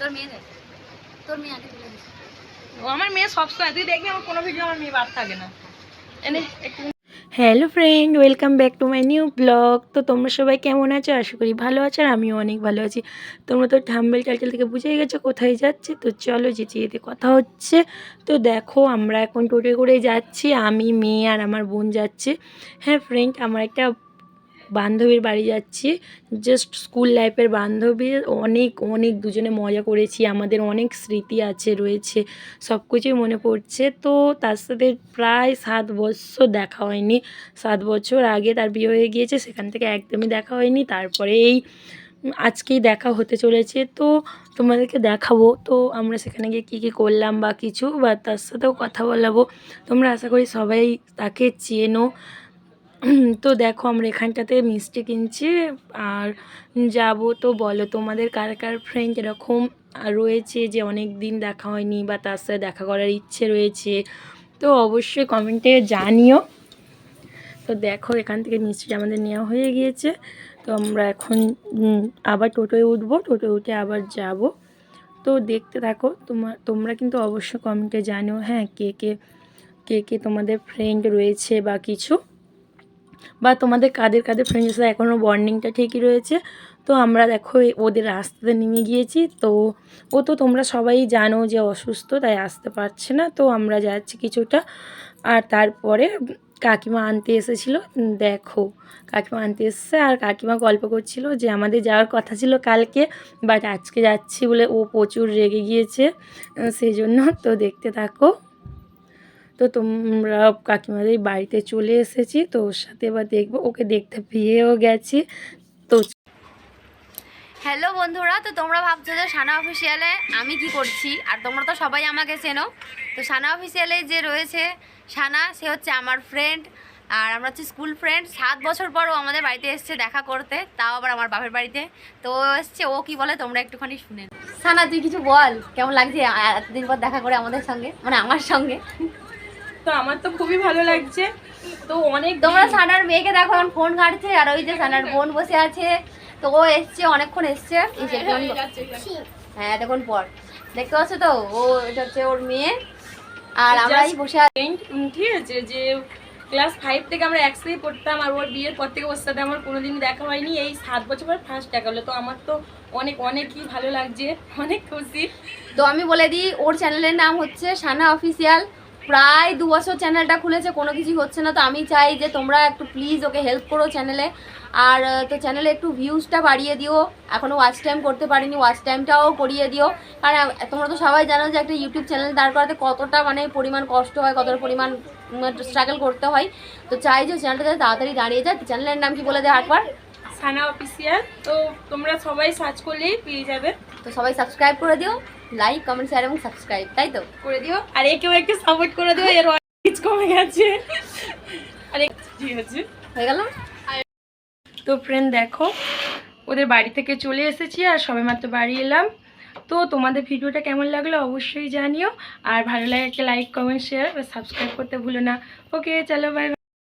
তোর মেয়ে দেখ, তোর মেয়ে আগে তুলে দিস। ও আমার মেয়ে সবসময়, তুই দেখবি আমার কোনো ভিডিও আমার মেয়ে বাদ থাকে না। এনে একটু। Hello friend, welcome back to my new blog. তো তোমরা সবাই কেমন আছো? আশা করি ভালো আছো, আর আমিও অনেক ভালো আছি। তোমরা তো থাম্বনেল টাইটেল থেকে বুঝেই গেছো কোথায় যাচ্ছে। তো চলো যেতে যেতে কথা হচ্ছে। তো দেখো আমরা এখন টোটো করে যাচ্ছি, আমি, মেয়ে আর আমার বোন যাচ্ছে। হ্যাঁ ফ্রেন্ড, আমার একটা বান্ধবীর বাড়ি যাচ্ছি, জাস্ট স্কুল লাইফের বান্ধবী। অনেক অনেক দুজনে মজা করেছি, আমাদের অনেক স্মৃতি আছে রয়েছে, সব কিছুই মনে পড়ছে। তো তার সাথে প্রায় 7 বছর দেখা হয়নি। 7 বছর আগে তার বিয়ে হয়ে গিয়েছে, সেখান থেকে একদমই দেখা হয়নি। তারপরে এই আজকেই দেখা হতে চলেছে, তো তোমাদেরকে দেখাবো। তো আমরা সেখানে গিয়ে কী কী করলাম বা কিছু, বা তার সাথেও কথা বলাবো। তোমরা আশা করি সবাই তাকে চেনো। তো দেখো আমরা এখানটাতে মিষ্টি কিনছি আর যাব। তো বলো তোমাদের কার কার ফ্রেন্ড এরকম রয়েছে যে অনেক দিন দেখা হয়নি বা তার সাথে দেখা করার ইচ্ছে রয়েছে, তো অবশ্যই কমেন্টে জানিও। তো দেখো এখান থেকে মিষ্টি আমাদের নেওয়া হয়ে গিয়েছে। তো আমরা এখন আবার টোটোয় উঠবো, টোটোয় উঠে আবার যাব। তো দেখতে থাকো, তোমরা কিন্তু অবশ্যই কমেন্টে জানিও, হ্যাঁ কে কে কে কে তোমাদের ফ্রেন্ড রয়েছে বা কিছু, বা তোমাদের কাদের কাদের ফ্রেন্ডের সাথে এখনও বন্ডিংটা ঠিকই রয়েছে। তো আমরা দেখো ওদের রাস্তাতে নেমে গিয়েছি। তো ও তো তোমরা সবাই জানো যে অসুস্থ, তাই আসতে পারছে না। তো আমরা যাচ্ছি কিছুটা। আর তারপরে কাকিমা আনতে এসেছিলো, দেখো কাকিমা আনতে এসছে, আর কাকিমা গল্প করছিল যে আমাদের যাওয়ার কথা ছিল কালকে, বাট আজকে যাচ্ছি বলে ও প্রচুর রেগে গিয়েছে, সেই জন্য। তো দেখতে থাকো। তো তোমরা কাকিমাদের বাড়িতে চলে এসেছি, তো ওর সাথে এবার দেখবো, ওকে দেখতে পেয়েও গেছি। তো হ্যালো বন্ধুরা, তো তোমরা ভাবছো যে সানা অফিসিয়ালে আমি কি করছি, আর তোমরা তো সবাই আমাকে চেনো। তো সানা অফিসিয়ালে যে রয়েছে সানা, সে হচ্ছে আমার ফ্রেন্ড, আর আমরা হচ্ছে স্কুল ফ্রেন্ড। 7 বছর পর ও আমাদের বাড়িতে এসছে দেখা করতে, তাও আবার আমার বাপের বাড়িতে। তো ও এসছে, ও কি বলে তোমরা একটুখানি শুনে। সানা তুই কিছু বল, কেমন লাগছে এতদিন পর দেখা করে আমাদের সঙ্গে, মানে আমার সঙ্গে? তো আমার তো খুবই ভালো লাগছে। তো অনেক তোমরা সানার মেয়েকে দেখো এখন ফোন ঘাটছে, আর ওই যে সানার বোন বসে আছে। তো ও এসছে, অনেকক্ষণ এসছে, হ্যাঁ এতক্ষণ পর দেখতে পাচ্ছ। তো ও এটা হচ্ছে ওর মেয়ে, আর আমরাই বসে আছি। ঠিক আছে, যে ক্লাস 5 থেকে আমরা একসাথেই পড়তাম, আর ওর বিয়ের পর থেকে ওর সাথে আমার কোনোদিনই দেখা হয়নি। এই 7 বছর পর ফার্স্ট দেখা হলো। তো আমার তো অনেকই ভালো লাগছে, অনেক খুশি। তো আমি বলে দিই, ওর চ্যানেলের নাম হচ্ছে সানা অফিসিয়াল। প্রায় 2 বছর চ্যানেলটা খুলেছে, কোনো কিছুই হচ্ছে না। তো আমি চাই যে তোমরা একটু প্লিজ ওকে হেল্প করো চ্যানেলে। আর তো চ্যানেলে একটু ভিউজটা বাড়িয়ে দিও, এখনও ওয়াচ টাইম করতে পারিনি, ওয়াচ টাইমটাও করিয়ে দিও। কারণ তোমরা তো সবাই জানো যে একটা ইউটিউব চ্যানেল দাঁড় করাতে কতটা মানে পরিমাণ কষ্ট হয়, কতটা পরিমাণ স্ট্রাগল করতে হয়। তো চাই যে চ্যানেলটা যাতে তাড়াতাড়ি দাঁড়িয়ে যায়। চ্যানেলের নাম কি বলে দেয় একবার? সানা অফিসিয়াল। তো তোমরা সবাই সার্চ করলেই পেয়ে যাবে। তো সবাই সাবস্ক্রাইব করে দিও, লাইক কমেন্ট শেয়ার এবং সাবস্ক্রাইব, তাই তো করে দিও। আর একেও একটু সাপোর্ট করে দিও, এর রিচ কমে গেছে। আরে ঠিক আছে, হয়ে গেল। তো ফ্রেন্ড দেখো ওদের বাড়ি থেকে চলে এসেছি, আর সবে মাত্র বাড়ি এলাম। তো তোমাদের ভিডিওটা কেমন লাগলো অবশ্যই জানিও, আর ভালো লাগে একটা লাইক কমেন্ট শেয়ার সাবস্ক্রাইব করতে ভুলো না। ওকে চলো, বাই।